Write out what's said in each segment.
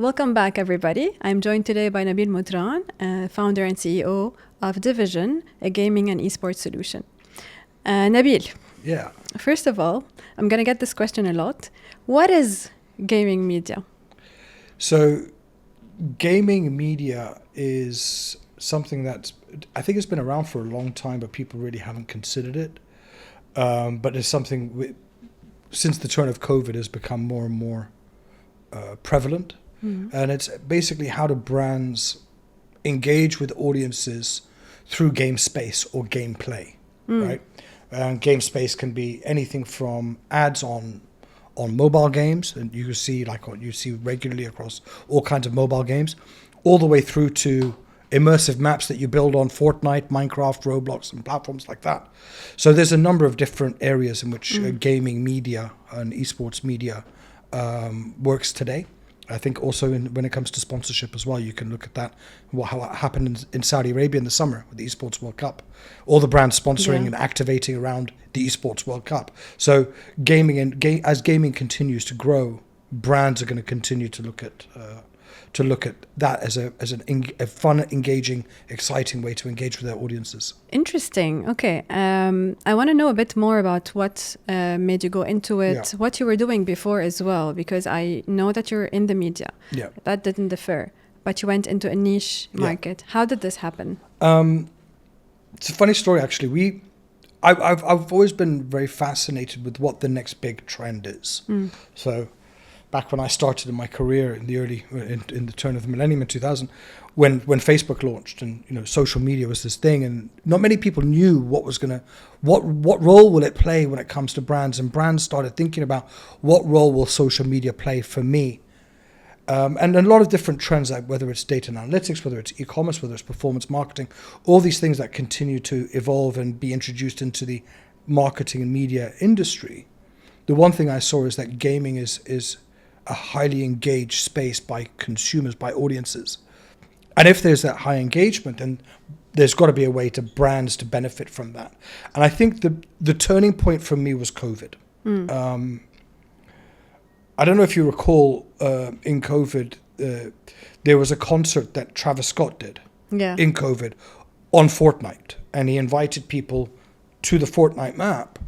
Welcome back, everybody. I'm joined today by Nabil Moutran, founder and CEO of Division, a gaming and esports solution. Nabil. Yeah. First of all, I'm going to get this question a lot. What is gaming media? So, gaming media is something that I think has been around for a long time, but people really haven't considered it. But it's something since the turn of COVID has become more and more prevalent. Mm-hmm. And it's basically how do brands engage with audiences through game space or gameplay, right? Game space can be anything from ads on mobile games, and you see you see regularly across all kinds of mobile games, all the way through to immersive maps that you build on Fortnite, Minecraft, Roblox, and platforms like that. So there's a number of different areas in which gaming media and esports media works today. I think also when it comes to sponsorship as well, you can look at that, how it happened in Saudi Arabia in the summer with the Esports World Cup. All the brands sponsoring and activating around the Esports World Cup. So as gaming continues to grow, brands are going to continue to look at that as a fun, engaging, exciting way to engage with their audiences. Interesting. Okay. I want to know a bit more about what made you go into it, what you were doing before as well, because I know that you're in the media. Yeah. That didn't differ, but you went into a niche market. How did this happen? It's a funny story, actually. I've always been very fascinated with what the next big trend is. So, back when I started in my career in the turn of the millennium in 2000, when Facebook launched and social media was this thing, and not many people knew what role will it play when it comes to brands, and brands started thinking about what role will social media play for me, and a lot of different trends, like whether it's data and analytics, whether it's e-commerce, whether it's performance marketing, all these things that continue to evolve and be introduced into the marketing and media industry. The one thing I saw is that gaming is a highly engaged space by consumers, by audiences. And if there's that high engagement, then there's got to be a way to brands to benefit from that. And I think the turning point for me was COVID. I don't know if you recall, in COVID, there was a concert that Travis Scott did in COVID on Fortnite. And he invited people to the Fortnite map,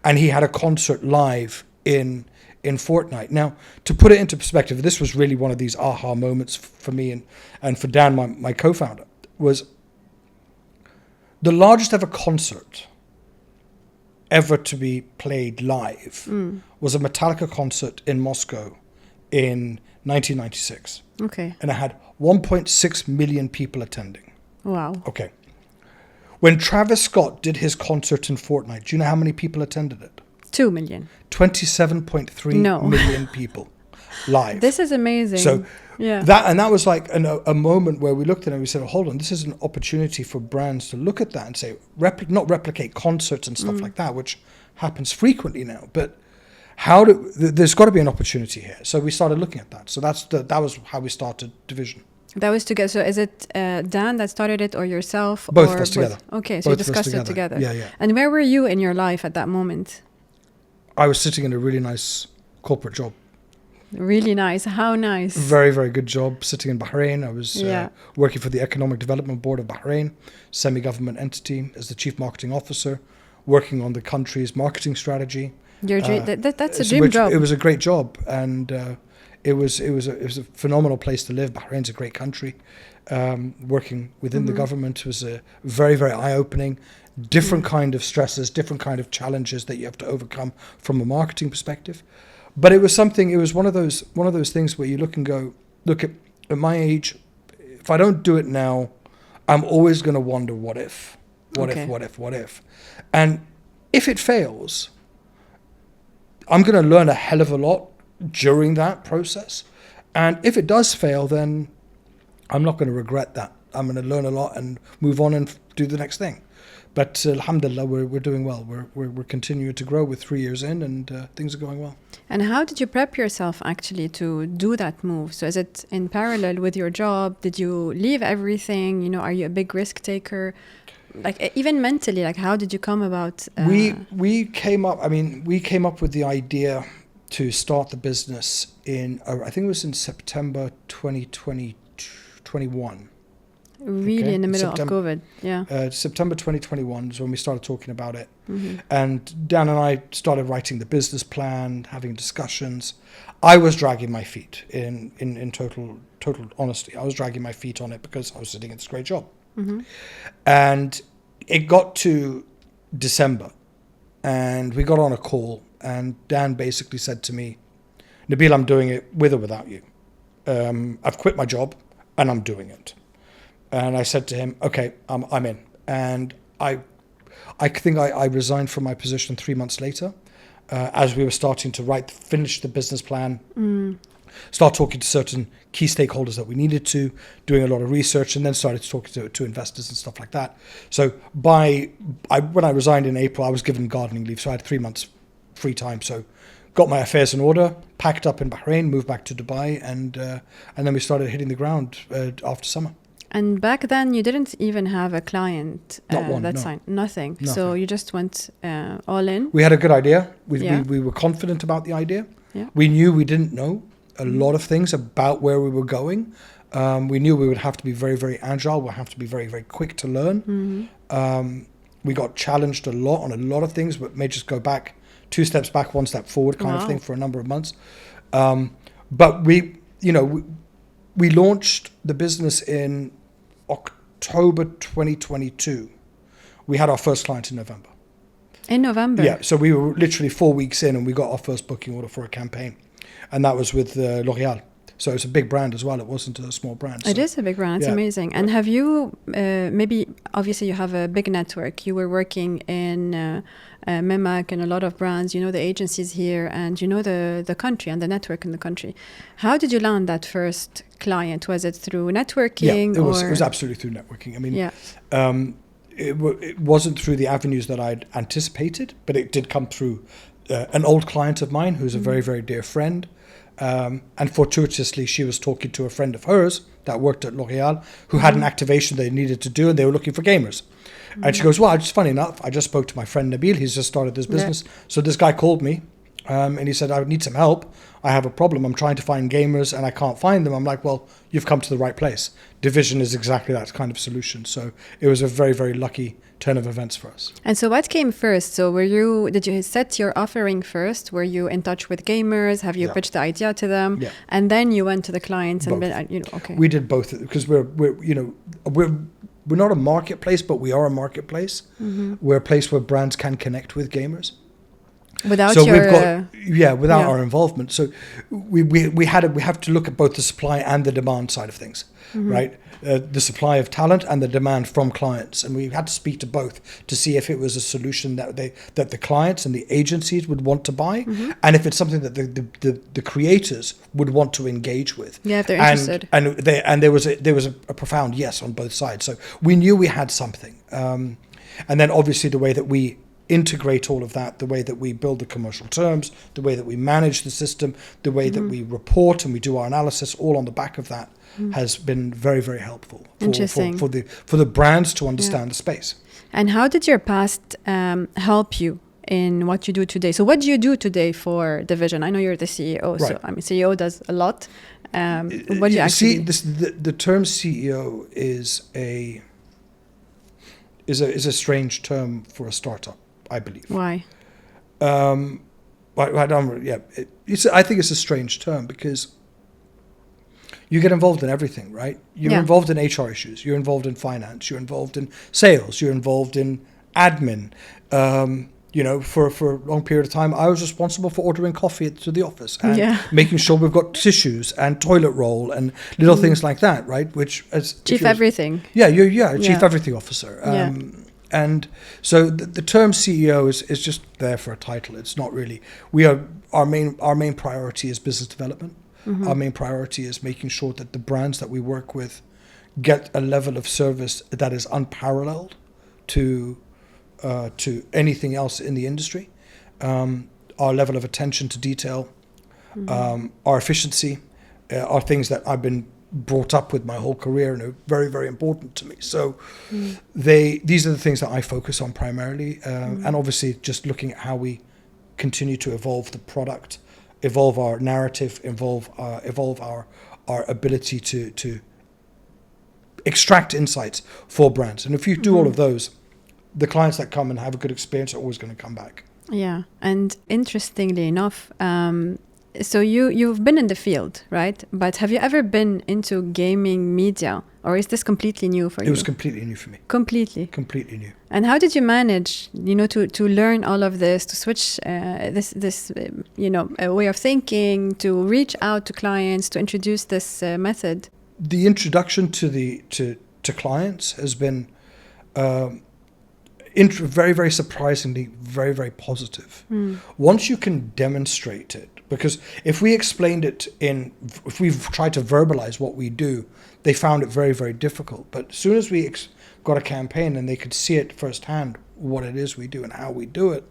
and he had a concert live in Fortnite. Now, to put it into perspective, this was really one of these aha moments for me and for Dan, my co-founder, was the largest ever concert ever to be played live was a Metallica concert in Moscow in 1996. Okay. And it had 1.6 million people attending. Wow. Okay. When Travis Scott did his concert in Fortnite, do you know how many people attended it? 2 million. 27.3 million people live. This is amazing. So that was like a moment where we looked at it and we said, oh, hold on, this is an opportunity for brands to look at that and say, not replicate concerts and stuff like that, which happens frequently now, but there's got to be an opportunity here. So we started looking at that. So that was how we started Division. That was together. So is it Dan that started it, or yourself? Both of us together. Okay, so you discussed it together. Yeah. And where were you in your life at that moment? I was sitting in a really nice corporate job. Really nice. How nice? Very, very good job. Sitting in Bahrain. I was working for the Economic Development Board of Bahrain, semi-government entity, as the chief marketing officer, working on the country's marketing strategy. That's a dream job. It was a great job, and it was a phenomenal place to live. Bahrain's a great country. Working within the government was a very, very eye-opening. Different kind of stresses, different kind of challenges that you have to overcome from a marketing perspective. But it was one of those things where you look and go, look, at my age, if I don't do it now, I'm always going to wonder what if. And if it fails, I'm going to learn a hell of a lot during that process. And if it does fail, then I'm not going to regret that. I'm going to learn a lot and move on and do the next thing. But alhamdulillah, we're doing well. We're continuing to grow. We're 3 years in, and things are going well. And how did you prep yourself actually to do that move? So is it in parallel with your job? Did you leave everything? Are you a big risk taker? Like even mentally, like how did you come about? We came up with the idea to start the business in, I think it was in September 2021. Really Okay. in the middle September, of COVID. Yeah. September 2021 is when we started talking about it. And Dan and I started writing the business plan, having discussions. I was dragging my feet in total honesty. I was dragging my feet on it because I was sitting in this great job. And it got to December and we got on a call and Dan basically said to me, Nabil, I'm doing it with or without you. I've quit my job and I'm doing it. And I said to him, okay, I'm in. And I think I resigned from my position 3 months later, as we were starting to finish the business plan, start talking to certain key stakeholders that we needed to, doing a lot of research, and then started to talk to investors and stuff like that. So when I resigned in April, I was given gardening leave, so I had 3 months free time. So got my affairs in order, packed up in Bahrain, moved back to Dubai, and then we started hitting the ground after summer. And back then, you didn't even have a client Not one, that no. signed. Nothing. So you just went all in. We had a good idea. Yeah. We were confident about the idea. Yeah. We knew we didn't know a lot of things about where we were going. We knew we would have to be very, very agile. We'll have to be very, very quick to learn. We got challenged a lot on a lot of things, but may just go back 2 steps back, 1 step forward kind of thing for a number of months. But we launched the business in October 2022. We had our first client in November. In November? Yeah, so we were literally 4 weeks in and we got our first booking order for a campaign. And that was with L'Oréal. So it's a big brand as well. It wasn't a small brand. So. It is a big brand. It's amazing. And have you, maybe, obviously you have a big network. You were working in Memac and a lot of brands. You know the agencies here and you know the country and the network in the country. How did you land that first client? Was it through networking? Yeah, it was absolutely through networking. I mean, it wasn't through the avenues that I'd anticipated, but it did come through an old client of mine who's a very, very dear friend. And fortuitously, she was talking to a friend of hers that worked at L'Oréal who had an activation they needed to do and they were looking for gamers. And she goes, well, just funny enough, I just spoke to my friend Nabil. He's just started this business. So this guy called me and he said, I need some help. I have a problem. I'm trying to find gamers and I can't find them. I'm like, well, you've come to the right place. Division is exactly that kind of solution. So it was a very, very lucky turn of events for us. And so what came first? So did you set your offering first? Were you in touch with gamers? Have you pitched the idea to them? Yeah. And then you went to the clients and okay. We did both because we're not a marketplace, but we are a marketplace. We're a place where brands can connect with gamers. Without our involvement. So we have to look at both the supply and the demand side of things, right? The supply of talent and the demand from clients, and we had to speak to both to see if it was a solution that the clients and the agencies would want to buy, and if it's something that the creators would want to engage with. Yeah, if they're interested. And there was a profound yes on both sides. So we knew we had something, and then obviously the way that we integrate all of that, the way that we build the commercial terms, the way that we manage the system, the way that we report and we do our analysis, all on the back of that has been very, very helpful for the brands to understand the space. And how did your past help you in what you do today? So what do you do today for Division? I know you're the CEO, right. So I mean, CEO does a lot. What do you actually the term CEO is a strange term for a startup, I believe. Why? I think it's a strange term because you get involved in everything, right? You're involved in HR issues. You're involved in finance. You're involved in sales. You're involved in admin. For a long period of time, I was responsible for ordering coffee to the office and making sure we've got tissues and toilet roll and little things like that, right? Which as chief everything. Chief everything officer. And so the term CEO is just there for a title. It's not really. Our main priority is business development. Our main priority is making sure that the brands that we work with get a level of service that is unparalleled to anything else in the industry. Our level of attention to detail, our efficiency, are things that I've been brought up with my whole career and are very, very important to me. So these are the things that I focus on primarily. And obviously just looking at how we continue to evolve the product evolve our narrative, evolve our ability to extract insights for brands. And if you do all of those, the clients that come and have a good experience are always going to come back. Yeah, and interestingly enough, so you've been in the field, right? But have you ever been into gaming media, or is this completely new for you? It was completely new for me. Completely new. And how did you manage, to learn all of this, to switch this a way of thinking, to reach out to clients, to introduce this method? The introduction to clients has been very, very surprisingly, very, very positive. Once you can demonstrate it, because if we explained it if we've tried to verbalize what we do, they found it very, very difficult. But as soon as we got a campaign and they could see it firsthand, what it is we do and how we do it,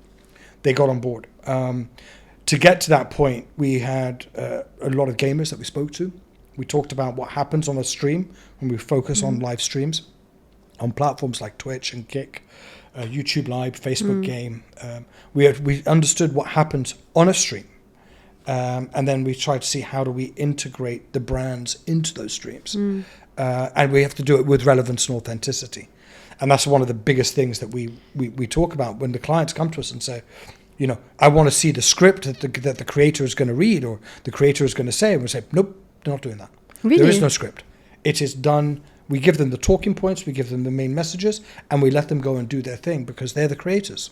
they got on board. To get to that point, we had a lot of gamers that we spoke to. We talked about what happens on a stream when we focus on live streams on platforms like Twitch and Kick, YouTube Live, Facebook Game. We understood what happens on a stream. And then we tried to see how do we integrate the brands into those streams. And we have to do it with relevance and authenticity. And that's one of the biggest things that we talk about when the clients come to us and say, I want to see the script that the creator is going to read or the creator is going to say. And we say, nope, they're not doing that. Really? There is no script. It is done. We give them the talking points, we give them the main messages, and we let them go and do their thing because they're the creators.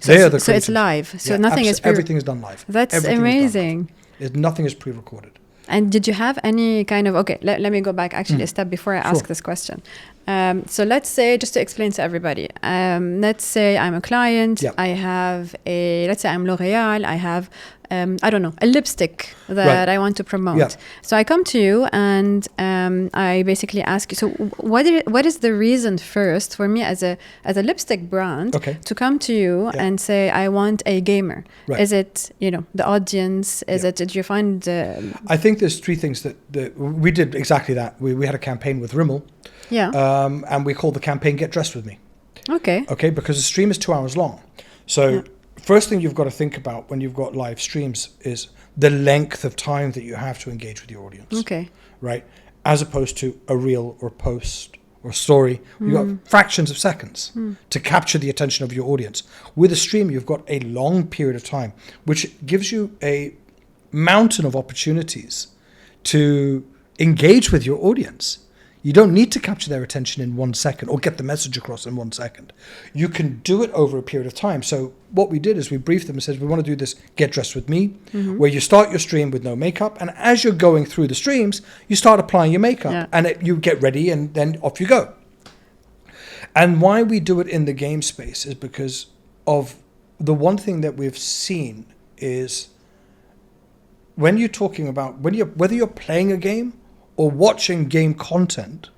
So it's live. So nothing is everything is done live. That's amazing. Nothing is pre-recorded. And did you have any kind of let me go back actually a step before I ask this question. So let's say, just to explain to everybody, let's say I'm a client. Yeah. I have let's say I'm L'Oréal. I have I don't know, a lipstick that I want to promote. Yeah. So I come to you and I basically ask you, so what is the reason first for me as a lipstick brand to come to you and say, I want a gamer? Right. Is it, the audience? Is it, did you find... I think there's three things that we did exactly that. We had a campaign with Rimmel. Yeah. And we called the campaign Get Dressed With Me. Okay. Okay, because the stream is 2 hours long. So first thing you've got to think about when you've got live streams is the length of time that you have to engage with your audience. Okay. Right? As opposed to a reel or post or story. You've got fractions of seconds to capture the attention of your audience. With a stream, you've got a long period of time, which gives you a mountain of opportunities to engage with your audience. You don't need to capture their attention in 1 second or get the message across in 1 second. You can do it over a period of time. So what we did is we briefed them and said, we want to do this Get Dressed With Me, where you start your stream with no makeup. And as you're going through the streams, you start applying your makeup and you get ready and then off you go. And why we do it in the game space is because of the one thing that we've seen is when you're talking about, whether you're playing a game or watching game content,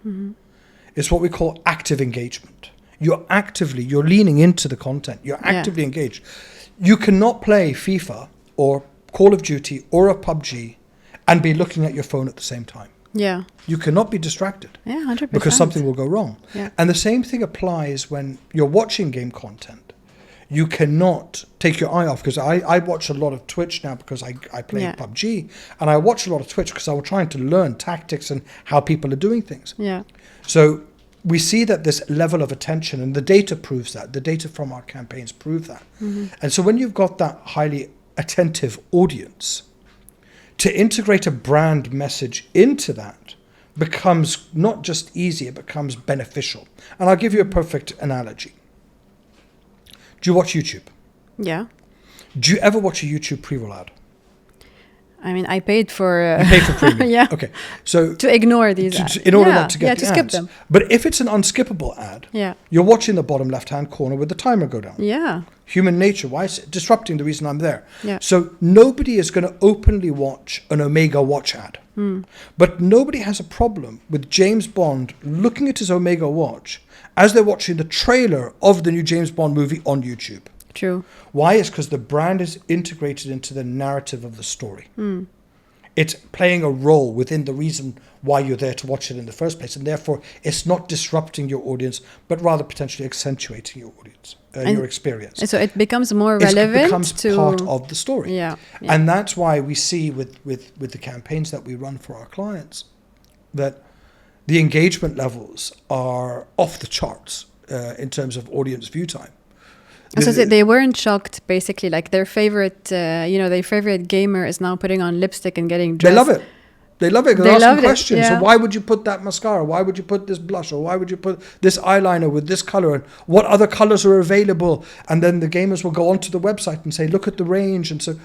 is what we call active engagement. You're leaning into the content. You're actively engaged. You cannot play FIFA or Call of Duty or a PUBG and be looking at your phone at the same time. Yeah. You cannot be distracted. Yeah, 100%. Because something will go wrong. Yeah. And the same thing applies when you're watching game content. You cannot take your eye off, because I watch a lot of Twitch now because I play PUBG, and I watch a lot of Twitch because I was trying to learn tactics and how people are doing things. Yeah. So we see that this level of attention, and the data proves that. The data from our campaigns prove that. And so when you've got that highly attentive audience, to integrate a brand message into that becomes not just easy, it becomes beneficial. And I'll give you a perfect analogy. Do you watch YouTube? Yeah. Do you ever watch a YouTube pre-roll ad? I mean, I paid for... You paid for premium? Yeah. Okay. So to ignore these ads. In order not to get the to skip them. But if it's an unskippable ad, you're watching the bottom left-hand corner with the timer go down. Yeah. Human nature. Why is it disrupting the reason I'm there? Yeah. So nobody is going to openly watch an Omega watch ad. But nobody has a problem with James Bond looking at his Omega watch as they're watching the trailer of the new James Bond movie on YouTube. True. Why? It's because the brand is integrated into the narrative of the story. it's playing a role within the reason why you're there to watch it in the first place, and therefore it's not disrupting your audience, but rather potentially accentuating your audience, your experience. And so it becomes more relevant. It becomes part of the story. Yeah. And that's why we see with the campaigns that we run for our clients that the engagement levels are off the charts in terms of audience view time. So they weren't shocked, basically, like their favorite, their favorite gamer is now putting on lipstick and getting dressed. They love it. They love it. They're asking questions. Yeah. So why would you put that mascara? Why would you put this blush? Or why would you put this eyeliner with this color? And what other colors are available? And then the gamers will go onto the website and say, look at the range. And so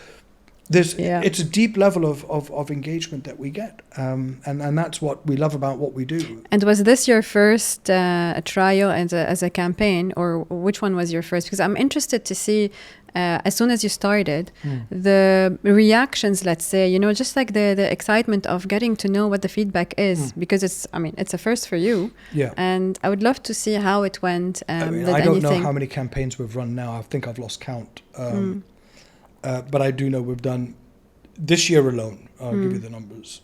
it's a deep level of engagement that we get. And that's what we love about what we do. And was this your first trial as a campaign, or which one was your first? Because I'm interested to see, as soon as you started, the reactions, let's say, just like the excitement of getting to know what the feedback is, because it's a first for you. Yeah. And I would love to see how it went. I don't know how many campaigns we've run now. I think I've lost count. But I do know we've done, this year alone, I'll give you the numbers.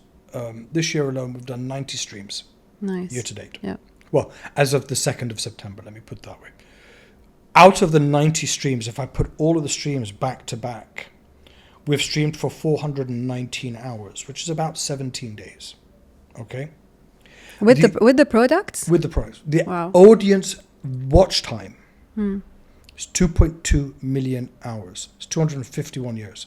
This year alone, we've done 90 streams. Nice. Year to date. Yeah. Well, as of the 2nd of September, let me put it that way. Out of the 90 streams, if I put all of the streams back to back, we've streamed for 419 hours, which is about 17 days. Okay? With the products? With the products. The audience watch time is 2.2 million hours. It's 251 years.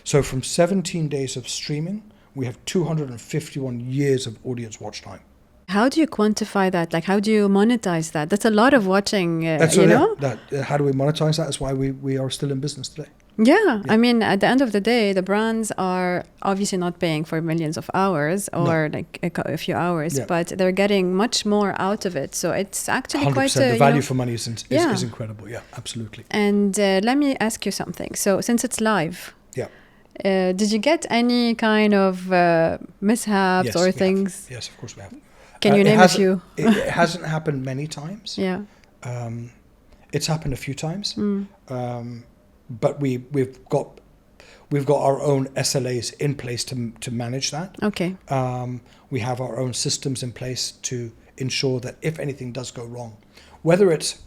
So from 17 days of streaming, we have 251 years of audience watch time. How do you quantify that? Like, how do you monetize that? That's a lot of watching, how do we monetize that? That's why we are still in business today. Yeah. I mean, at the end of the day, the brands are obviously not paying for millions of hours or like a few hours, but they're getting much more out of it. So it's actually 100%. Quite the value for money is incredible. Yeah, absolutely. And let me ask you something. So since it's live, did you get any kind of mishaps or things? Yes, of course we have. Can you name a few? It hasn't happened many times. Yeah. It's happened a few times. But we've got our own SLAs in place to manage that. Okay. We have our own systems in place to ensure that if anything does go wrong, whether it's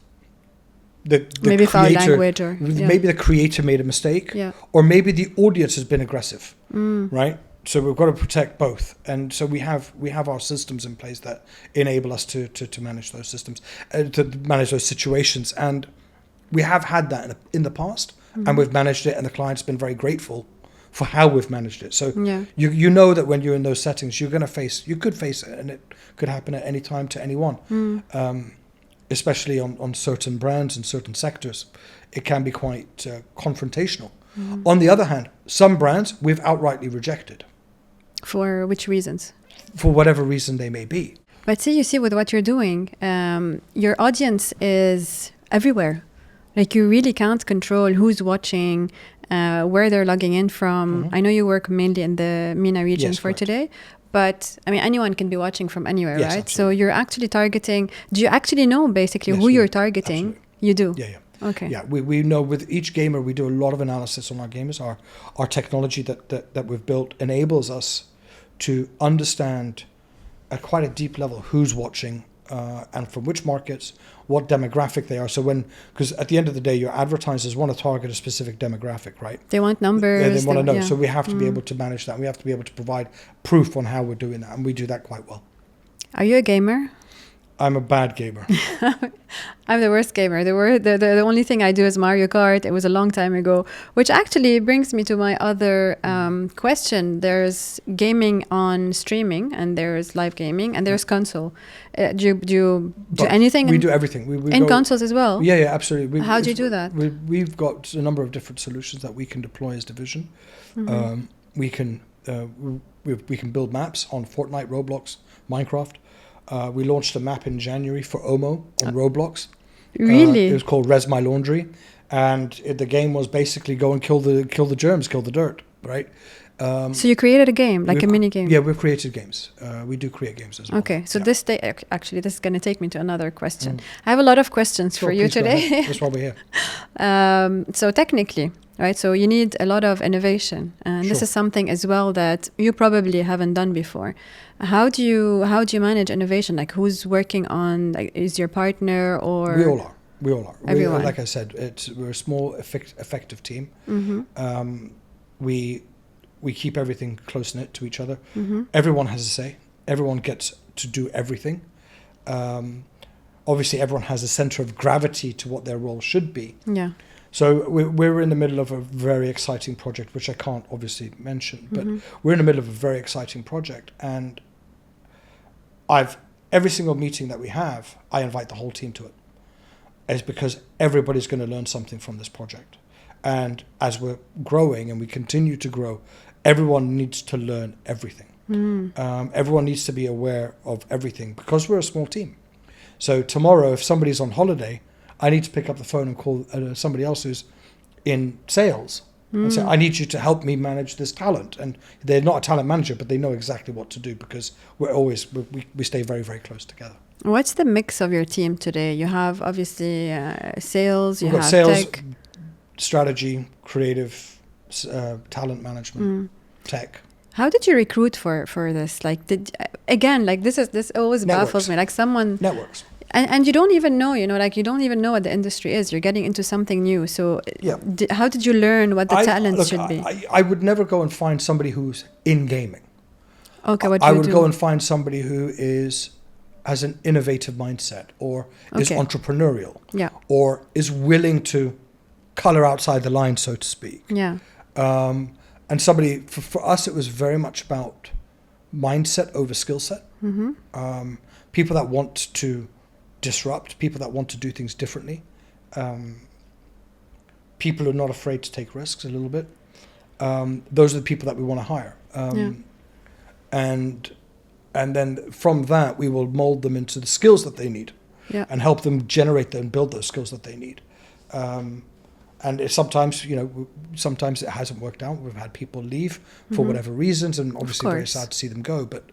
the maybe creator, foul language or maybe the creator made a mistake, or maybe the audience has been aggressive, right? So we've got to protect both, and so we have our systems in place that enable us to manage those systems, to manage those situations, and we have had that in the past, and we've managed it, and the client's been very grateful for how we've managed it. So you know that when you're in those settings, you could face it, and it could happen at any time to anyone, especially on certain brands and certain sectors. It can be quite confrontational. On the other hand, some brands we've outrightly rejected. For which reasons? For whatever reason they may be. But you see, with what you're doing, your audience is everywhere. Like, you really can't control who's watching, where they're logging in from. I know you work mainly in the MENA region today, but I mean, anyone can be watching from anywhere, right? Absolutely. So you're actually targeting. Do you actually know basically who you're targeting? Absolutely. You do? Yeah. Okay. Yeah, we know with each gamer, we do a lot of analysis on our gamers. Our technology that we've built enables us to understand at quite a deep level who's watching and from which markets, what demographic they are. So because at the end of the day, your advertisers want to target a specific demographic, right? They want numbers. They want to know. Yeah. So we have to be able to manage that. We have to be able to provide proof on how we're doing that. And we do that quite well. Are you a gamer? I'm a bad gamer. I'm the worst gamer. The only thing I do is Mario Kart. It was a long time ago, which actually brings me to my other question. There's gaming on streaming, and there's live gaming, and there's console. Do you do anything? We do everything. We in consoles as well? Yeah, absolutely. How do you do that? We've got a number of different solutions that we can deploy as Division. We can build maps on Fortnite, Roblox, Minecraft. We launched a map in January for Omo on Roblox. Really? It was called Res My Laundry, and the game was basically go and kill the germs, kill the dirt, right? So you created a game, like a mini game? Yeah, we've created games. We do create games as well. Okay, so this is going to take me to another question. I have a lot of questions for you today. That's why we're here. So technically, right? So you need a lot of innovation, and this Sure. is something as well that you probably haven't done before. How do you manage innovation? Like, who's working on? Like, is your partner or We all are. We all are. everyone? Like I said, we're a small, effective team. Mm-hmm. We keep everything close knit to each other. Mm-hmm. Everyone has a say. Everyone gets to do everything. Obviously, everyone has a center of gravity to what their role should be. Yeah. So we're in the middle of a very exciting project, which I can't obviously mention, but Mm-hmm. we're in the middle of a very exciting project, and every single meeting that we have, I invite the whole team to it. It's because everybody's going to learn something from this project. And as we're growing and we continue to grow, everyone needs to learn everything. Everyone needs to be aware of everything because we're a small team. So tomorrow, if somebody's on holiday, I need to pick up the phone and call somebody else who's in sales and say, I need you to help me manage this talent. And they're not a talent manager, but they know exactly what to do because we stay very, very close together. What's the mix of your team today? You have obviously sales, you We've got have sales, tech. strategy, creative, talent management, tech. How did you recruit for this? Like, this always baffles Networks. me. Like someone, Networks. and you don't even know, like you don't even know what the industry is. You're getting into something new. So Yeah. how did you learn what the talents should be? I would never go and find somebody who's in gaming. Okay, what do I you would do? go and find somebody who has an innovative mindset or is Okay. entrepreneurial Yeah, or is willing to color outside the line, so to speak. yeah, And somebody, for us, it was very much about mindset over skill set. People that want to disrupt, people that want to do things differently. People who are not afraid to take risks a little bit. Those are the people that we want to hire. Yeah. And then from that, we will mold them into the skills that they need yeah. and help them generate and build those skills that they need. And sometimes it hasn't worked out. We've had people leave for whatever reasons, and obviously very sad to see them go. But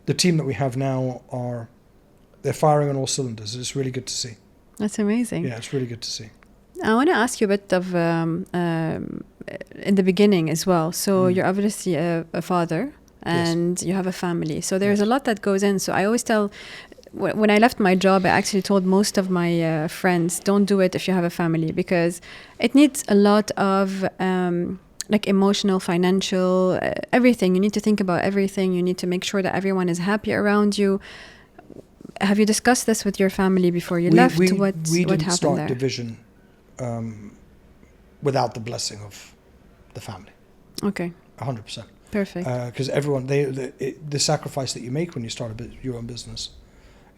the team that we have now they're firing on all cylinders. It's really good to see. That's amazing. Yeah, it's really good to see. I want to ask you a bit of in the beginning as well. So you're obviously a father and you have a family. So there's a lot that goes in. So I always tell, when I left my job, I actually told most of my friends, don't do it if you have a family, because it needs a lot of like emotional, financial, everything. You need to think about everything. You need to make sure that everyone is happy around you. Have you discussed this with your family before you left? We what didn't happened start there? division without the blessing of the family. Okay, 100%. perfect. Because everyone, the sacrifice that you make when you start your own business,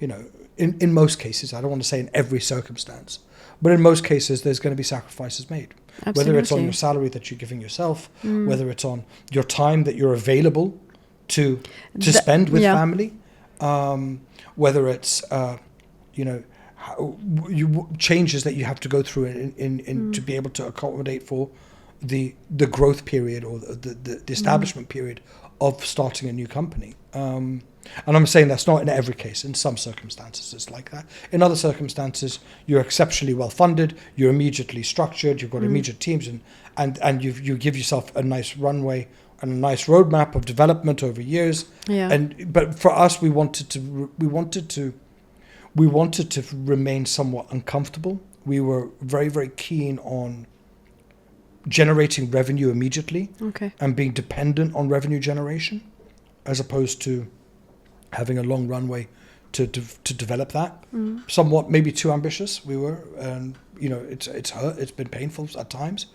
in most cases, I don't want to say in every circumstance, but in most cases, there's going to be sacrifices made. Absolutely. Whether it's on your salary that you're giving yourself, whether it's on your time that you're available to spend with family, whether it's changes that you have to go through in to be able to accommodate for the growth period or the establishment period of starting a new company. And I'm saying that's not in every case. In some circumstances, it's like that. In other circumstances, you're exceptionally well funded. You're immediately structured. You've got immediate teams, and you give yourself a nice runway and a nice roadmap of development over years. Yeah. But for us, we wanted to remain somewhat uncomfortable. We were very, very keen on generating revenue immediately and being dependent on revenue generation, as opposed to having a long runway to develop that. Somewhat maybe too ambitious we were, and it's hurt. It's been painful at times,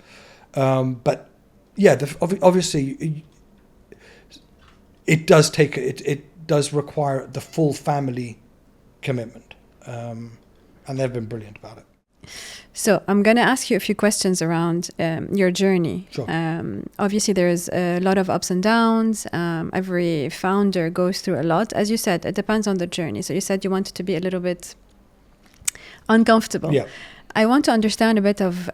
but yeah, obviously it does require the full family commitment, and they've been brilliant about it. So I'm going to ask you a few questions around your journey. Sure. Obviously, there's a lot of ups and downs. Every founder goes through a lot. As you said, it depends on the journey. So you said you wanted to be a little bit uncomfortable. Yeah. I want to understand a bit of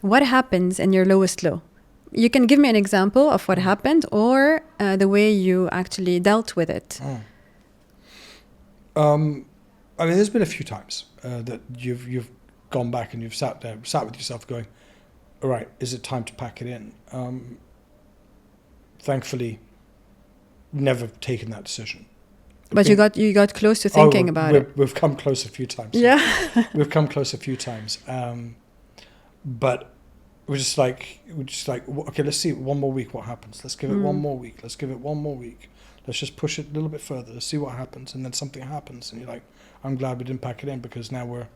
what happens in your lowest low. You can give me an example of what happened or the way you actually dealt with it. I mean, there's been a few times that you've gone back and you've sat with yourself going, all right, is it time to pack it in? Thankfully, never taken that decision. But you got close to thinking about it. We've come close a few times. Yeah. We've come close a few times. But we're just like, okay, let's see one more week what happens. Let's give it one more week. Let's give it one more week. Let's just push it a little bit further. Let's see what happens. And then something happens. And you're like, I'm glad we didn't pack it in, because now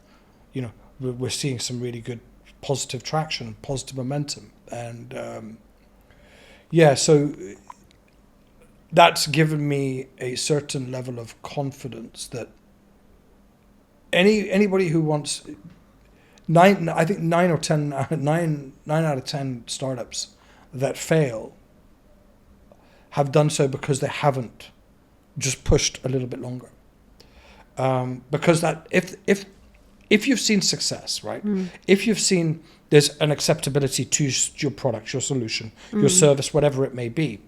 we're seeing some really good positive traction, positive momentum. And so that's given me a certain level of confidence that anybody who wants nine out of 10 startups that fail have done so because they haven't just pushed a little bit longer. Because that if you've seen success, right? If you've seen there's an acceptability to your product, your solution, your service, whatever it may be.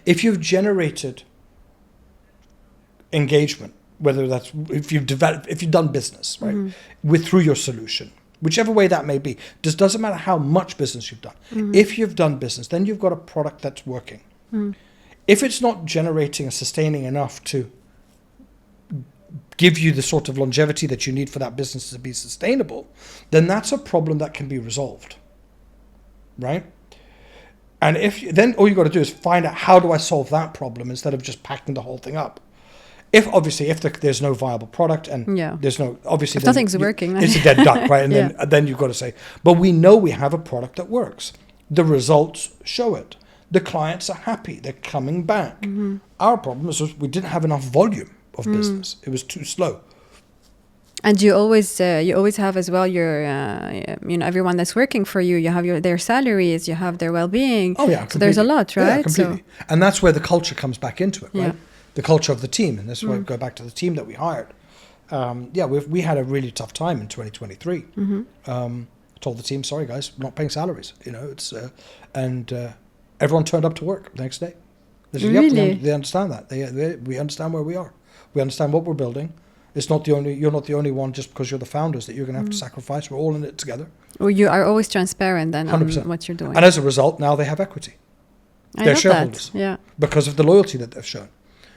If you've generated engagement, whether that's if you've done business, right, through your solution, whichever way that may be, doesn't matter how much business you've done. If you've done business, then you've got a product that's working. If it's not generating and sustaining enough to give you the sort of longevity that you need for that business to be sustainable, then that's a problem that can be resolved, right? And then all you got to do is find out, how do I solve that problem, instead of just packing the whole thing up. If there's no viable product and there's no, obviously, if nothing's working, it's a dead duck, right? And then you've got to say, but we know we have a product that works. The results show it. The clients are happy. They're coming back. Our problem is we didn't have enough volume of business. It was too slow. And you always have as well your everyone that's working for you. You have their salaries, you have their well-being. Oh yeah, completely. So there's a lot, right? Yeah, completely. And that's where the culture comes back into it, right? Yeah. The culture of the team, and this is where we go back to the team that we hired. We had a really tough time in 2023. Told the team, sorry guys, we're not paying salaries. Everyone turned up to work the next day. They said, really? They understand that. We understand where we are. We understand what we're building. You're not the only one just because you're the founders that you're going to have to sacrifice. We're all in it together. Well, you are always transparent then 100%. on what you're doing. And as a result, now they have equity. They're shareholders. That. Yeah. Because of the loyalty that they've shown.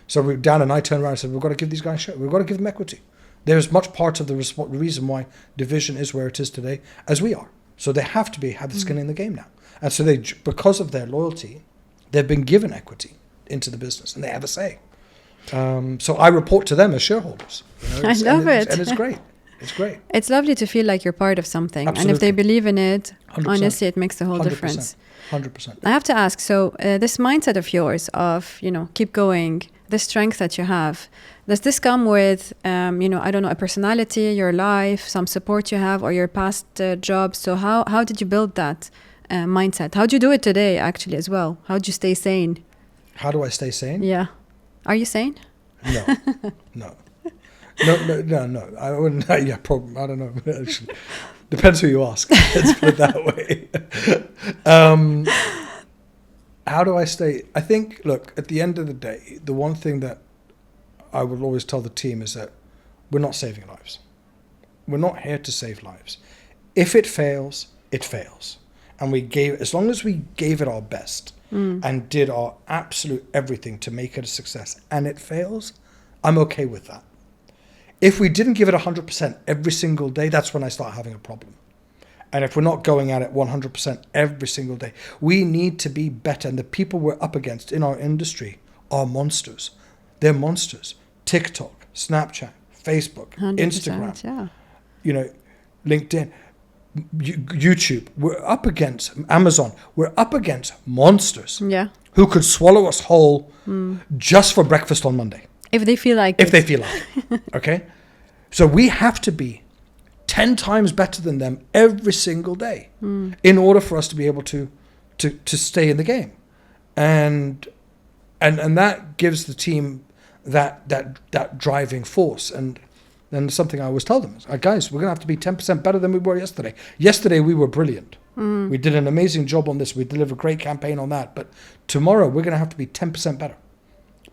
So Dan and I turned around and said, we've got to give these guys we've got to give them equity. They're as much part of the reason why Division is where it is today as we are. So they have to have the skin in the game now. And so because of their loyalty, they've been given equity into the business, and they have a say. So I report to them as shareholders. I love it. And it's great. It's great. It's lovely to feel like you're part of something. Absolutely. And if they believe in it, 100%. honestly, it makes the whole 100%. difference. 100%. I have to ask, so this mindset of yours of, keep going, the strength that you have, does this come with, I don't know, a personality, your life, some support you have, or your past jobs? So how did you build that mindset? How do you do it today, actually, as well? How do you stay sane? How do I stay sane? Yeah. Are you sane? No. No. No. I wouldn't. Yeah, problem. I don't know. Actually, depends who you ask. Let's put it that way. How do I stay? I think, look, at the end of the day, the one thing that I will always tell the team is that we're not saving lives. We're not here to save lives. If it fails, it fails. And as long as we gave it our best and did our absolute everything to make it a success, and it fails, I'm okay with that. If we didn't give it 100% every single day, that's when I start having a problem. And if we're not going at it 100% every single day, we need to be better. And the people we're up against in our industry are monsters. They're monsters. TikTok, Snapchat, Facebook, Instagram, LinkedIn, YouTube. We're up against Amazon. We're up against monsters who could swallow us whole just for breakfast on Monday. If they feel like They feel like it. Okay? So we have to be 10 times better than them every single day in order for us to be able to stay in the game. And that gives the team that driving force. And then something I always tell them, guys, we're going to have to be 10% better than we were yesterday. Yesterday we were brilliant. We did an amazing job on this. We delivered a great campaign on that. But tomorrow we're going to have to be 10% better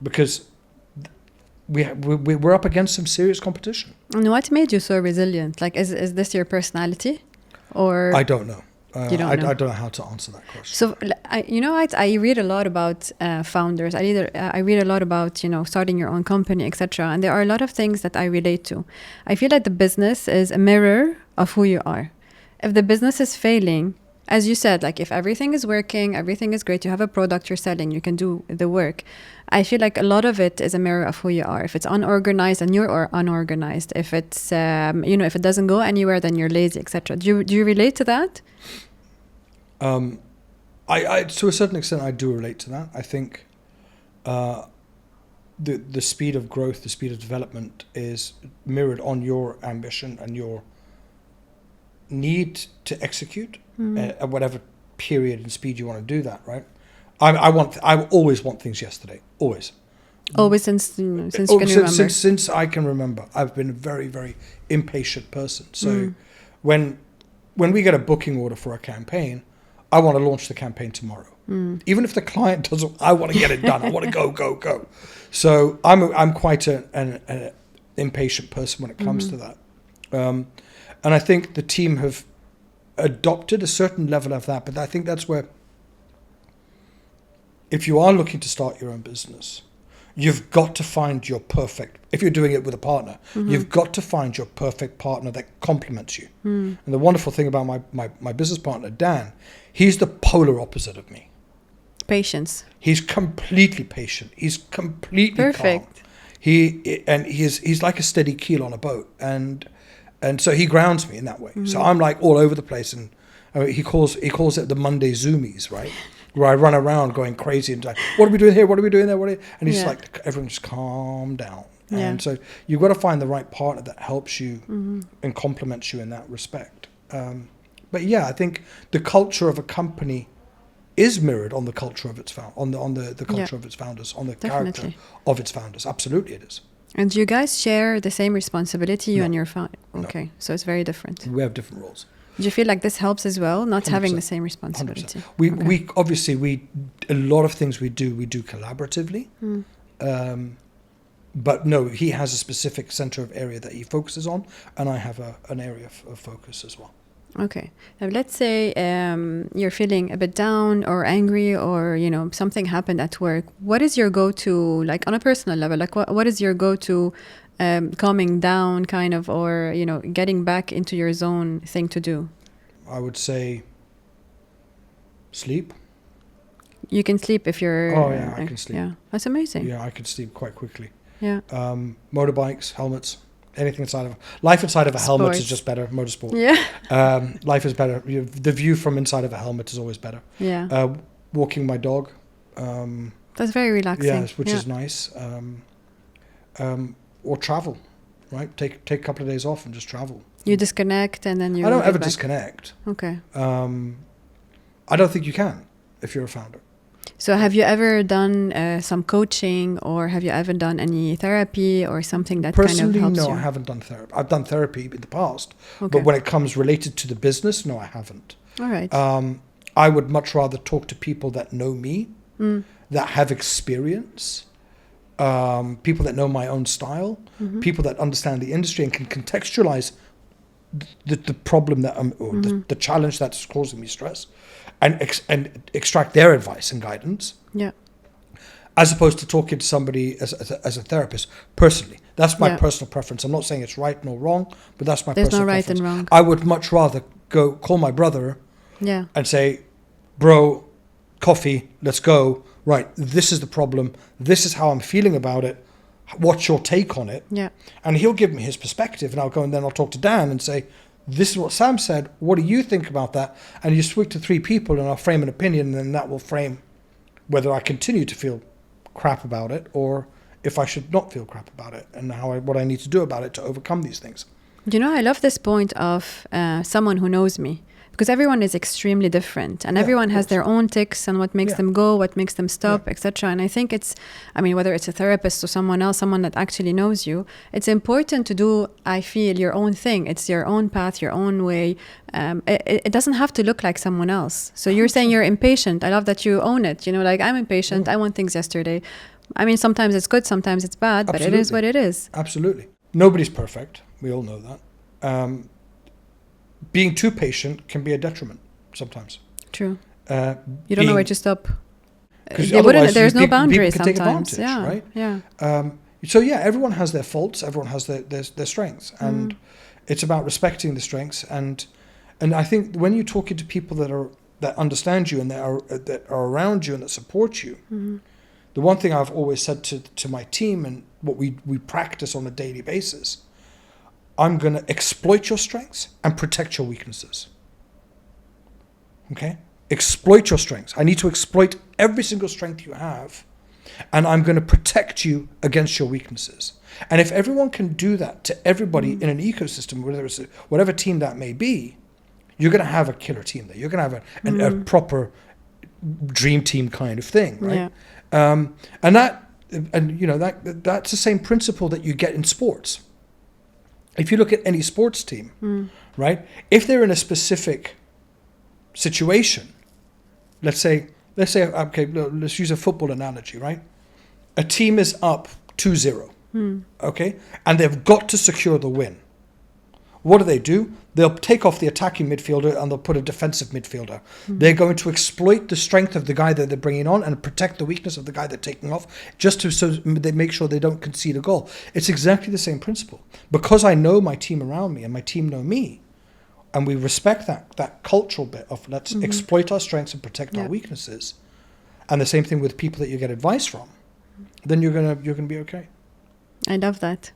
because we're up against some serious competition. And what made you so resilient? Like, is this your personality? Or I don't know. You don't know. I don't know how to answer that question. So, I read a lot about founders. I read a lot about, starting your own company, etc. And there are a lot of things that I relate to. I feel like the business is a mirror of who you are. If the business is failing, as you said, like if everything is working, everything is great, you have a product you're selling, you can do the work. I feel like a lot of it is a mirror of who you are. If it's unorganized, then you're unorganized. If it's, if it doesn't go anywhere, then you're lazy, etc. Do you relate to that? I to a certain extent, I do relate to that. I think the speed of growth, the speed of development is mirrored on your ambition and your need to execute at whatever period and speed you want to do that, right? I always want things yesterday, always. Always since you can remember. Since I can remember, I've been a very, very impatient person. So when we get a booking order for a campaign, I want to launch the campaign tomorrow. Even if the client doesn't, I want to get it done. I want to go. So I'm quite an impatient person when it comes to that. And I think the team have adopted a certain level of that. But I think that's where, if you are looking to start your own business, you've got to find your perfect, if you're doing it with a partner, you've got to find your perfect partner that complements you. And the wonderful thing about my business partner, Dan, he's the polar opposite of me. Patience. He's completely patient. He's completely perfect. Calm. He's like a steady keel on a boat. And so he grounds me in that way. So I'm like all over the place. And he calls it the Monday Zoomies, right? Where I run around going crazy and like, what are we doing here? What are we doing there? And he's like, everyone just calm down. And so you've got to find the right partner that helps you and complements you in that respect. But yeah, I think the culture of a company is mirrored on the culture of its the culture of its founders, on the character of its founders. Absolutely, it is. And do you guys share the same responsibility, you and your founder? Okay, no. So it's very different. We have different roles. Do you feel like this helps as well, not 100%. having the same responsibility? 100%. We obviously a lot of things we do collaboratively. But no, he has a specific center of area that he focuses on, and I have an area of focus as well. Okay. Now let's say you're feeling a bit down or angry, or something happened at work. What is your go-to, like on a personal level? Like what is your go-to calming down kind of, or getting back into your zone thing to do? I would say sleep. You can sleep if you're... Oh yeah, I can sleep. Yeah, that's amazing. Yeah, I can sleep quite quickly. Yeah. Motorbikes, helmets, anything life inside of a helmet is just better. Motorsport. Yeah. Life is better. The view from inside of a helmet is always better. Yeah. Walking my dog. That's very relaxing. Yeah, which is nice. Or travel, right? Take a couple of days off and just travel. You disconnect and then you... I don't ever disconnect. Okay. I don't think you can if you're a founder. So have you ever done some coaching, or have you ever done any therapy or something that Personally, kind of helps you? No, I haven't done therapy. I've done therapy in the past, but when it comes related to the business, no, I haven't. All right. I would much rather talk to people that know me, that have experience, people that know my own style, people that understand the industry and can contextualize the problem that the challenge that's causing me stress, and extract their advice and guidance. Yeah. As opposed to talking to somebody as a therapist personally. That's my personal preference. I'm not saying it's right nor wrong, but that's my personal preference. There's no right and wrong. I would much rather go call my brother and say, bro, coffee, let's go. Right, this is the problem. This is how I'm feeling about it. What's your take on it? Yeah. And he'll give me his perspective, and I'll go and then I'll talk to Dan and say, this is what Sam said. What do you think about that? And you speak to 3 people, and I'll frame an opinion, and then that will frame whether I continue to feel crap about it, or if I should not feel crap about it, and what I need to do about it to overcome these things. I love this point of someone who knows me. Because everyone is extremely different, and everyone has their own tics and what makes them go, what makes them stop, etc. And I think whether it's a therapist or someone else, someone that actually knows you, it's important to do, I feel, your own thing. It's your own path, your own way. It doesn't have to look like someone else. So you're saying you're impatient. I love that you own it. Like, I'm impatient. I want things yesterday. I mean, sometimes it's good, sometimes it's bad, but it is what it is. Absolutely. Nobody's perfect. We all know that. Being too patient can be a detriment. sometimes. True. Uh, You don't know where to stop. 'cause They wouldn't. otherwise There's no people boundaries can take sometimes. advantage, Yeah. right? Yeah. So yeah, everyone has their faults. Everyone has their strengths, and it's about respecting the strengths. And I think when you're talking to people that understand you and that are around you and that support you, the one thing I've always said to my team and what we practice on a daily basis, I'm going to exploit your strengths and protect your weaknesses. Okay? Exploit your strengths. I need to exploit every single strength you have, and I'm going to protect you against your weaknesses. And if everyone can do that to everybody in an ecosystem, whether it's whatever team that may be, you're going to have a killer team there. You're going to have a proper dream team kind of thing, right? Yeah. That's the same principle that you get in sports. If you look at any sports team, right? If they're in a specific situation, let's say, okay, let's use a football analogy, right? A team is up 2-0, okay? And they've got to secure the win. What do? They'll take off the attacking midfielder and they'll put a defensive midfielder. They're going to exploit the strength of the guy that they're bringing on and protect the weakness of the guy they're taking off, so they make sure they don't concede a goal. It's exactly the same principle. Because I know my team around me and my team know me, and we respect that cultural bit of let's exploit our strengths and protect our weaknesses, and the same thing with people that you get advice from, then you're gonna be okay. I love that.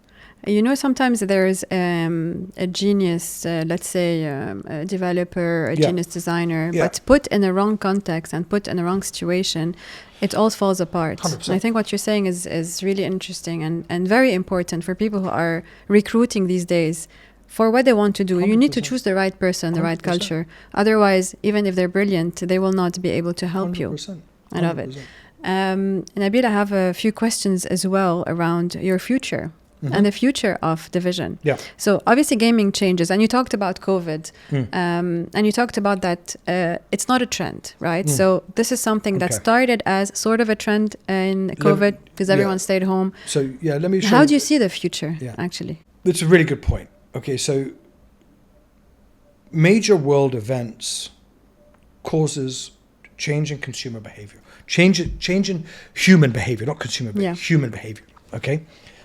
Sometimes there's a genius, let's say a developer, a genius designer, but put in the wrong context and put in the wrong situation, it all falls apart. 100%. I think what you're saying is really interesting and very important for people who are recruiting these days for what they want to do. 100%. You need to choose the right person, the right culture. Otherwise, even if they're brilliant, they will not be able to help 100%. you. I love it. Nabil, I have a few questions as well around your future. And the future of division. Yeah. So obviously gaming changes, and you talked about COVID, and you talked about that it's not a trend, right? So this is something that started as sort of a trend in COVID because everyone stayed home. So let me show How do you see the future, actually? It's a really good point. Okay, so major world events causes change in consumer behavior, change in human behavior, not consumer behavior, human behavior, okay?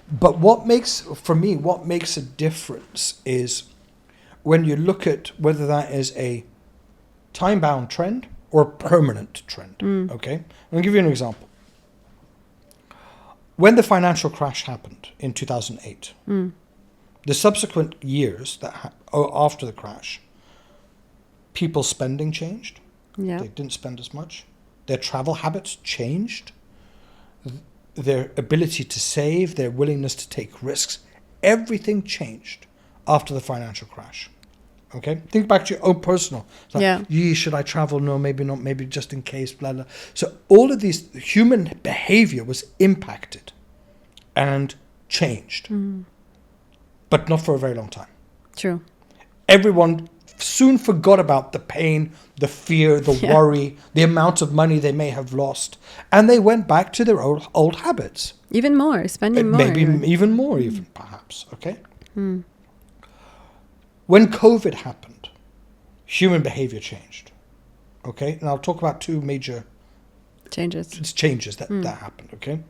But what makes a difference is when you look at whether that is a time-bound trend or a permanent trend, okay? I'm going to give you an example. When the financial crash happened in 2008, the subsequent years after the crash, people's spending changed. Yeah. They didn't spend as much. Their travel habits changed. Their ability to save, their willingness to take risks, everything changed after the financial crash. Okay? Think back to your own personal. Should I travel? No, maybe not. Maybe just in case, blah, blah. So all of these, human behavior was impacted and changed. But not for a very long time. True. Everyone soon forgot about the pain, the fear, the worry, the amount of money they may have lost, and they went back to their old habits. Even more, spending more. Maybe even more, perhaps. Okay. When COVID happened, human behavior changed. Okay, and I'll talk about two major changes that happened. Okay.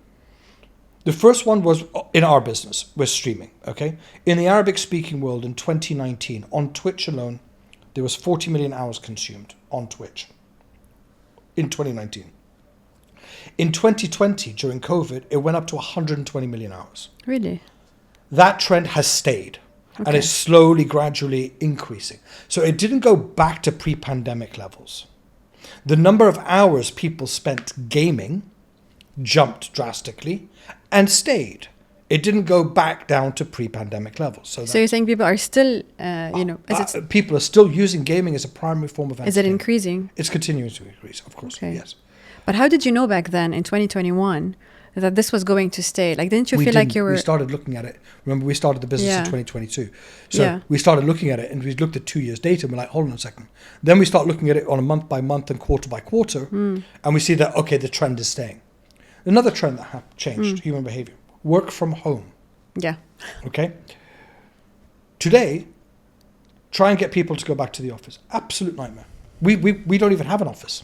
The first one was in our business, was streaming. Okay, in the Arabic-speaking world in 2019, on Twitch alone, there was 40 million hours consumed on Twitch in 2019. In 2020, during COVID, it went up to 120 million hours. Really? That trend has stayed and is slowly, gradually increasing. So it didn't go back to pre-pandemic levels. The number of hours people spent gaming jumped drastically and stayed. It didn't go back down to pre-pandemic levels. So you're saying people are still, people are still using gaming as a primary form of entertainment. Is it increasing? It's continuing to increase, of course, yes. But how did you know back then, in 2021, that this was going to stay? Like, didn't you feel like you were... We started looking at it. Remember, we started the business in 2022. So we started looking at it, and we looked at 2 years data, and we're like, hold on a second. Then we start looking at it on a month by month and quarter by quarter, and we see that, okay, the trend is staying. Another trend that changed human behavior. Work from home. Yeah. Okay. Today, try and get people to go back to the office. Absolute nightmare. We don't even have an office.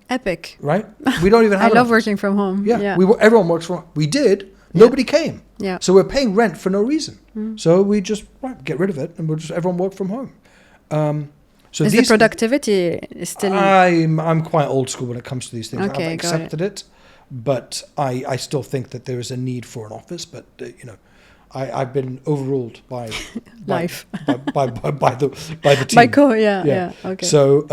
Epic. Right? We don't even have I an love office. working from home. Yeah. Everyone works from home. We did. Nobody came. Yeah. So we're paying rent for no reason. So we just get rid of it and we'll just everyone work from home. So is the productivity still... I'm quite old school when it comes to these things. Okay, I've accepted it, but I still think that there is a need for an office. But I've been overruled by life, by the team. Okay. So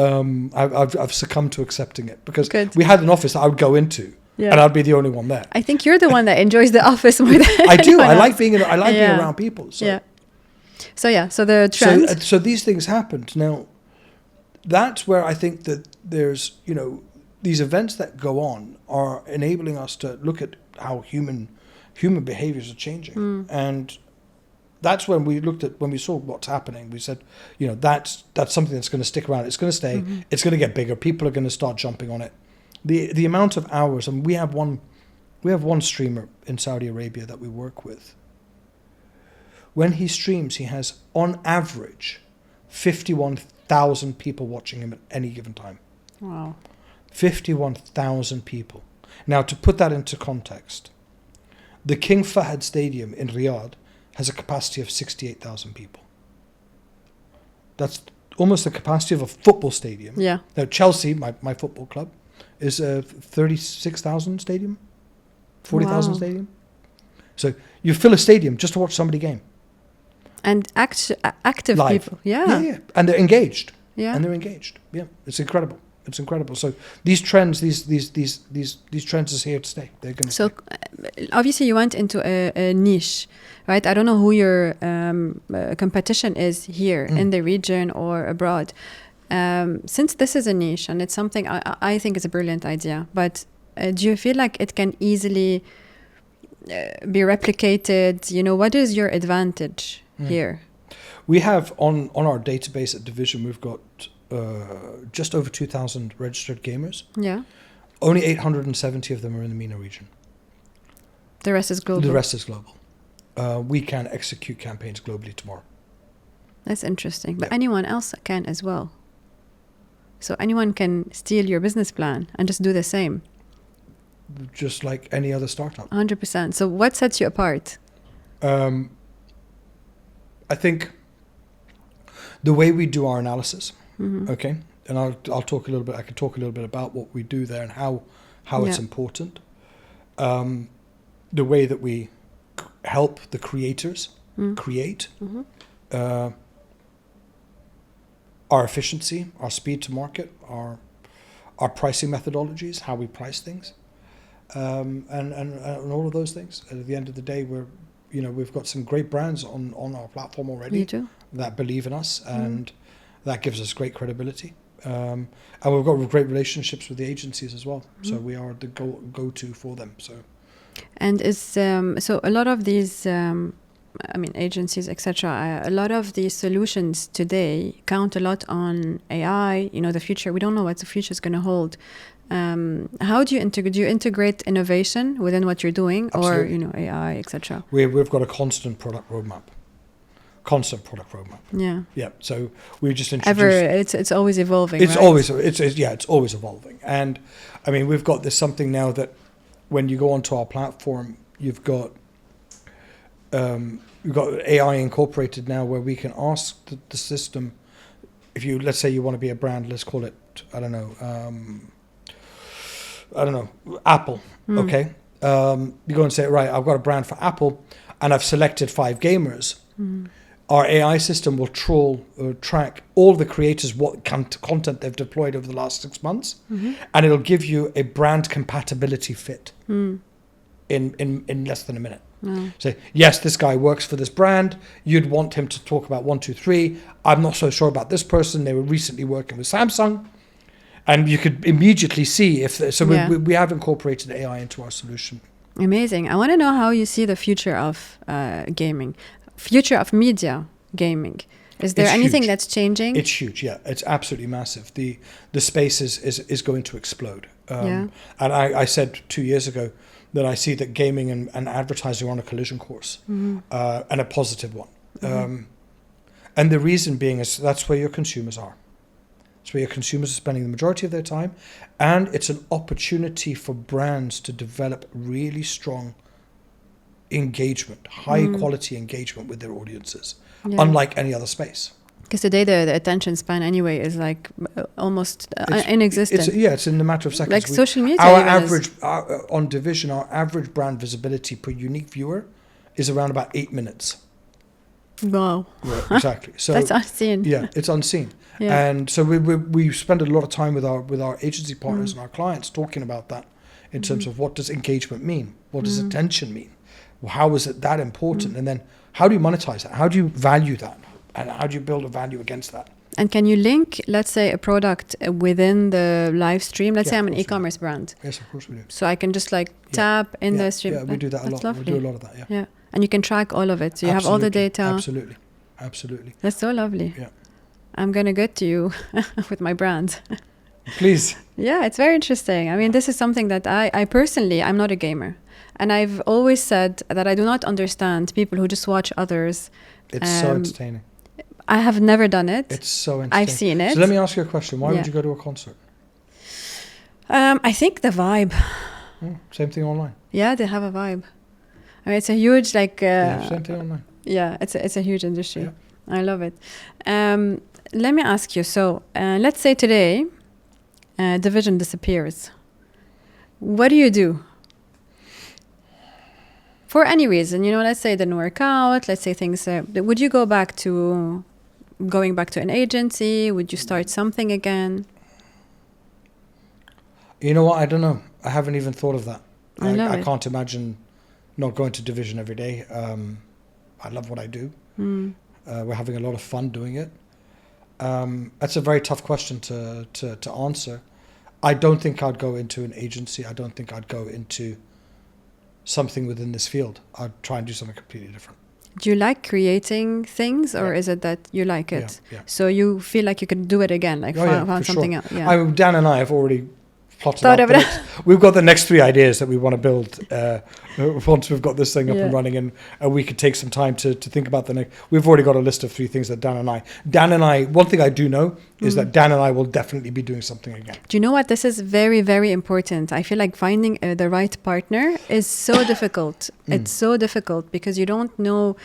I've succumbed to accepting it because Good. we had an office that I would go into, and I'd be the only one there. I think you're the one that enjoys the office more than I do. anyone I like else. being around people. So. Yeah. So the trend. So these things happened. Now, that's where I think that there's these events that go on are enabling us to look at how human behaviors are changing, and that's when we saw what's happening. We said, that's something that's going to stick around. It's going to stay. It's going to get bigger. People are going to start jumping on it. The amount of hours, and we have one streamer in Saudi Arabia that we work with. When he streams, he has on average 51,000 people watching him at any given time. Wow. 51,000 people. Now, to put that into context, the King Fahd Stadium in Riyadh has a capacity of 68,000 people. That's almost the capacity of a football stadium. Yeah. Now, Chelsea, my football club, is a 36,000 stadium, 40,000 stadium. So you fill a stadium just to watch somebody game. And active Live. people. Yeah. And they're engaged. Yeah. Yeah. It's incredible. So these trends, these trends is here to stay. They're going to. So obviously you went into a niche, right? I don't know who your competition is here in the region or abroad. Since this is a niche and it's something I think is a brilliant idea, but do you feel like it can easily be replicated? What is your advantage here? We have on our database at Division, we've got just over 2,000 registered gamers. Yeah. Only 870 of them are in the MENA region. The rest is global. The rest is global. We can execute campaigns globally tomorrow. That's interesting. But anyone else can as well. So anyone can steal your business plan and just do the same. Just like any other startup. 100%. So what sets you apart? I think the way we do our analysis, okay, and I'll talk a little bit. I could talk a little bit about what we do there and how it's important. The way that we help the creators create, our efficiency, our speed to market, our pricing methodologies, how we price things, and all of those things. At the end of the day, we've got some great brands on our platform already that believe in us, and that gives us great credibility. And we've got great relationships with the agencies as well. So we are the go-to for them. So, and is so a lot of these, agencies, etc. A lot of these solutions today count a lot on AI. The future. We don't know what the future is going to hold. How do you integrate? Do you integrate innovation within what you're doing, Absolutely. or AI, etc.? We've got a constant product roadmap. Yeah. So we just introduced. It's always evolving. It's right? It's always evolving. And we've got this something now that when you go onto our platform, you've got AI incorporated now, where we can ask the system, let's say you want to be a brand, let's call it, I don't know, Apple. Okay. You go and say, right, I've got a brand for Apple and I've selected 5 gamers. Our AI system will track all the creators, what content they've deployed over the last 6 months, and it'll give you a brand compatibility fit in less than a minute. So yes, this guy works for this brand. You'd want him to talk about 1, 2, 3. I'm not so sure about this person. They were recently working with Samsung, and you could immediately see if. We have incorporated AI into our solution. Amazing. I want to know how you see the future of gaming. Future of media gaming. Is there anything that's changing? It's huge, yeah. It's absolutely massive. The space is going to explode. And I said 2 years ago that I see that gaming and advertising are on a collision course, and a positive one. And the reason being is that's where your consumers are. It's where your consumers are spending the majority of their time. And it's an opportunity for brands to develop really strong engagement, high quality engagement with their audiences, unlike any other space. Because today the attention span anyway is like almost inexistent. It's in a matter of seconds. Like social media. Our average, on Division, our average brand visibility per unique viewer is around about 8 minutes. Wow. Yeah, exactly. So that's unseen. Yeah, it's unseen. Yeah. And so we spend a lot of time with our agency partners and our clients talking about that in terms of what does engagement mean? What does attention mean? How is it that important? And then how do you monetize that? How do you value that? And how do you build a value against that? And can you link, let's say, a product within the live stream? Let's say I'm an e-commerce brand. Yes, of course we do. So I can just like tap in the stream. Yeah, we do that a lot. Lovely. We do a lot of that, Yeah. And you can track all of it. So you have all the data. Absolutely. That's so lovely. Yeah. I'm going to get to you with my brand. Please. Yeah, it's very interesting. I mean, this is something that I personally, I'm not a gamer. And I've always said that I do not understand people who just watch others. It's so entertaining. I have never done it. It's so entertaining. I've seen it. So let me ask you a question. Why would you go to a concert? I think the vibe. Same thing online. Yeah, they have a vibe. I mean, it's a huge same thing online. Yeah, it's a huge industry. Yeah. I love it. Let me ask you. So let's say today, Division disappears. What do you do? For any reason, let's say it didn't work out. Let's say things. Would you go back to an agency? Would you start something again? You know what? I don't know. I haven't even thought of that. I can't imagine not going to Division every day. I love what I do. We're having a lot of fun doing it. That's a very tough question to answer. I don't think I'd go into an agency. I don't think I'd go into something within this field. I'd try and do something completely different. Do you like creating things, or is it that you like it? Yeah. So you feel like you could do it again, like find something else? Yeah. Dan and I have already plotted out we've got the next 3 ideas that we want to build once we've got this thing up and running, and we could take some time to think about the next. We've already got a list of 3 things that Dan and I, one thing I do know is that Dan and I will definitely be doing something again. Do you know what? This is very, very important. I feel like finding the right partner is so difficult. It's so difficult because you don't know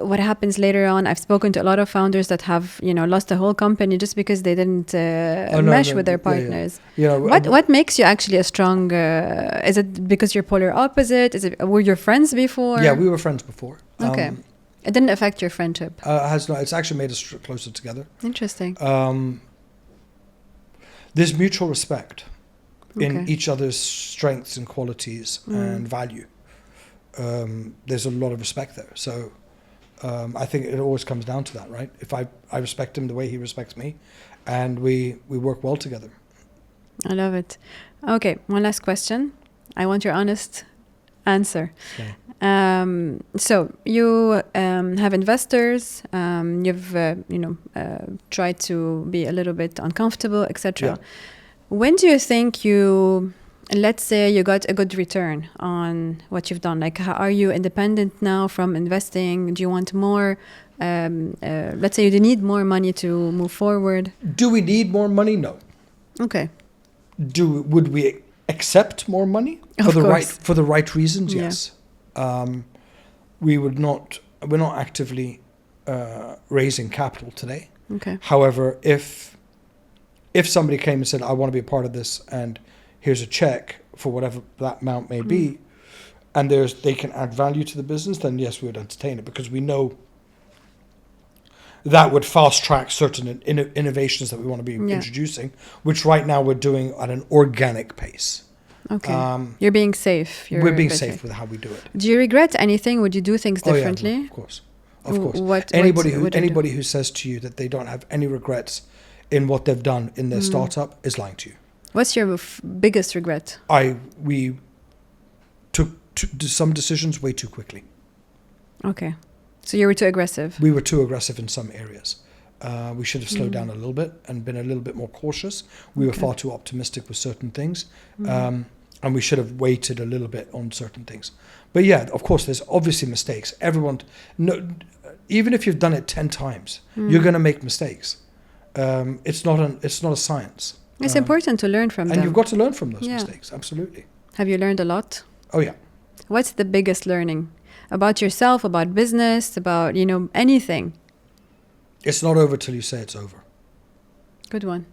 what happens later on. I've spoken to a lot of founders that have, lost the whole company just because they didn't mesh with their partners. Yeah. What makes you actually a strong? Is it because you're polar opposite? Were you friends before? Yeah, we were friends before. Okay. It didn't affect your friendship. Has not. It's actually made us closer together. Interesting. There's mutual respect in each other's strengths and qualities and value. There's a lot of respect there. So I think it always comes down to that, right? If I respect him the way he respects me, and we work well together. I love it. Okay, one last question. I want your honest answer. Okay. So you have investors. You've tried to be a little bit uncomfortable, etc. Yeah. When do you think let's say you got a good return on what you've done? Like, are you independent now from investing? Do you want more? Let's say you need more money to move forward. Do we need more money? No. Okay. Would we accept more money for the right reasons? Yes. We're not actively raising capital today. Okay. However, if somebody came and said, I want to be a part of this, and here's a check for whatever that amount may be, and they can add value to the business, then yes, we would entertain it, because we know that would fast track certain innovations that we want to be introducing, which right now we're doing at an organic pace. Okay. You're being safe. We're being safe with how we do it. Do you regret anything? Would you do things differently? Oh, yeah, of course. Anybody who says to you that they don't have any regrets in what they've done in their startup is lying to you. What's your biggest regret? We took some decisions way too quickly. Okay. So you were too aggressive. We were too aggressive in some areas. We should have slowed down a little bit and been a little bit more cautious. We were far too optimistic with certain things. And we should have waited a little bit on certain things. But yeah, of course, there's obviously mistakes. Even if you've done it 10 times, you're going to make mistakes. it's not a science. It's important to learn from them. And you've got to learn from those Yeah. mistakes. Absolutely. Have you learned a lot? Oh yeah. What's the biggest learning? About yourself, about business, about, anything? It's not over till you say it's over. Good one.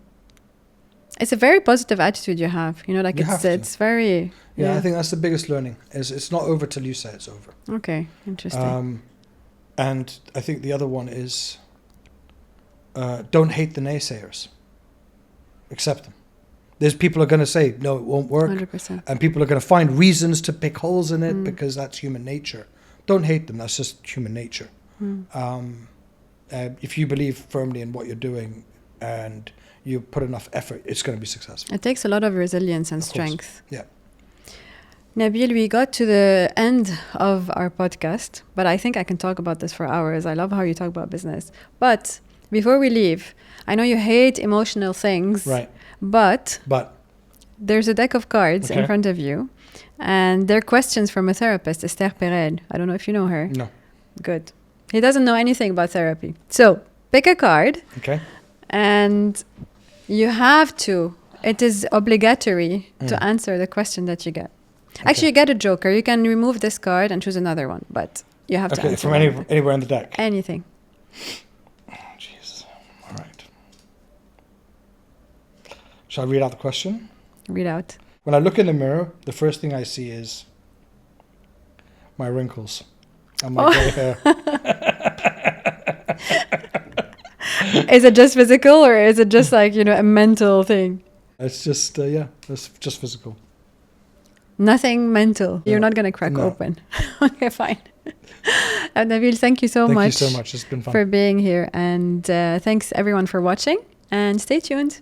It's a very positive attitude you have. Like You have to. it's very... Yeah, I think that's the biggest learning. Is it's not over till you say it's over. Okay, interesting. And I think the other one is don't hate the naysayers. Accept them. There's people are going to say, no, it won't work. 100%. And people are going to find reasons to pick holes in it because that's human nature. Don't hate them. That's just human nature. If you believe firmly in what you're doing and you put enough effort, it's going to be successful. It takes a lot of resilience and Of course. strength. Yeah. Nabil, we got to the end of our podcast, but I think I can talk about this for hours. I love how you talk about business. But before we leave, I know you hate emotional things. Right. But there's a deck of cards in Okay. front of you, and they're questions from a therapist, Esther Perel. I don't know if you know her. No. Good. He doesn't know anything about therapy. So pick a card, Okay. and you have to. It is obligatory to answer the question that you get. Actually, you get a joker. You can remove this card and choose another one, but you have to Okay, answer from one of them. anywhere in the deck. Anything. Oh, Jesus. All right. Shall I read out the question? Read out. When I look in the mirror, the first thing I see is my wrinkles and my grey hair. Is it just physical, or is it just like, a mental thing? It's just, it's just physical. Nothing mental. You're not going to crack No. open. Okay, fine. Nabil, thank you so Thank much you so much. It's been fun. for being here. And thanks everyone for watching. And stay tuned.